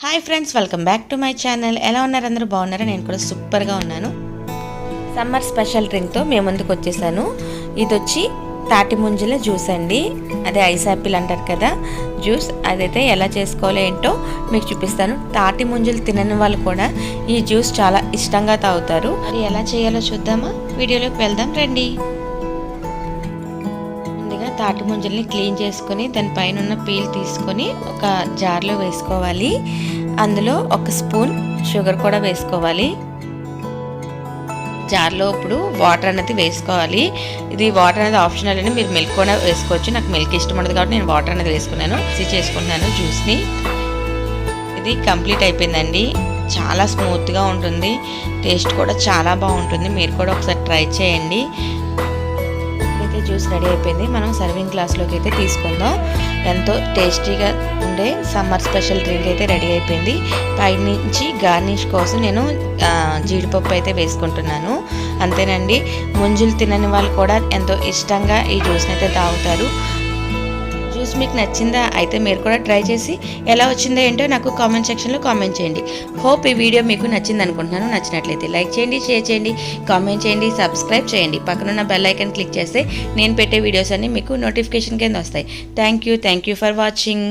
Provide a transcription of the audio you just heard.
Hi friends, welcome back to my channel. ఎలా ఉన్నారు? అందరూ బాగున్నారా? నేను కూడా సూపర్గా ఉన్నాను. సమ్మర్ స్పెషల్ డ్రింక్తో మేము ముందుకు వచ్చేసాను. ఇది వచ్చి తాటి ముంజల జ్యూస్ అండి. అదే ఐస్ యాపిల్ అంటారు కదా, జ్యూస్. అదైతే ఎలా చేసుకోవాలో ఏంటో మీకు చూపిస్తాను. తాటి ముంజలు తినని వాళ్ళు కూడా ఈ జ్యూస్ చాలా ఇష్టంగా తాగుతారు. అది ఎలా చేయాలో చూద్దామా? వీడియోలోకి వెళ్దాం రండి. తాటి ముంజల్ని క్లీన్ చేసుకొని దానిపైన ఉన్న పీల్ తీసుకొని ఒక జార్లో వేసుకోవాలి. అందులో ఒక స్పూన్ షుగర్ కూడా వేసుకోవాలి. జార్లో ఇప్పుడు వాటర్ అనేది వేసుకోవాలి. ఇది వాటర్ అనేది ఆప్షనల్ అని, మీరు మిల్క్ కూడా వేసుకోవచ్చు. నాకు మిల్క్ ఇష్టం ఉండదు కాబట్టి నేను వాటర్ అనేది వేసుకున్నాను. మిక్సీ చేసుకున్నాను జ్యూస్ని. ఇది కంప్లీట్ అయిపోయిందండి. చాలా స్మూత్గా ఉంటుంది, టేస్ట్ కూడా చాలా బాగుంటుంది. మీరు కూడా ఒకసారి ట్రై చేయండి. జ్యూస్ రెడీ అయిపోయింది. మనం సర్వింగ్ గ్లాస్లోకి అయితే తీసుకుందాం. ఎంతో టేస్టీగా ఉండే సమ్మర్ స్పెషల్ డ్రింక్ అయితే రెడీ అయిపోయింది. పైనుంచి గార్నిష్ కోసం నేను జీడిపప్పు అయితే వేసుకుంటున్నాను. అంతేనండి, ముంజులు తినని వాళ్ళు కూడా ఎంతో ఇష్టంగా ఈ జ్యూస్ని అయితే తాగుతారు. జ్యూస్ మీకు నచ్చిందా? అయితే మీరు కూడా ట్రై చేసి ఎలా వచ్చిందో ఏంటో నాకు కామెంట్ సెక్షన్లో కామెంట్ చేయండి. హోప్ ఈ వీడియో మీకు నచ్చింది అనుకుంటున్నాను. నచ్చినట్లయితే లైక్ చేయండి, షేర్ చేయండి, కామెంట్ చేయండి, సబ్స్క్రైబ్ చేయండి. పక్కనున్న బెల్ ఐకాన్ క్లిక్ చేస్తే నేను పెట్టే వీడియోస్ అన్నీ మీకు నోటిఫికేషన్ కింద వస్తాయి. Thank you for watching.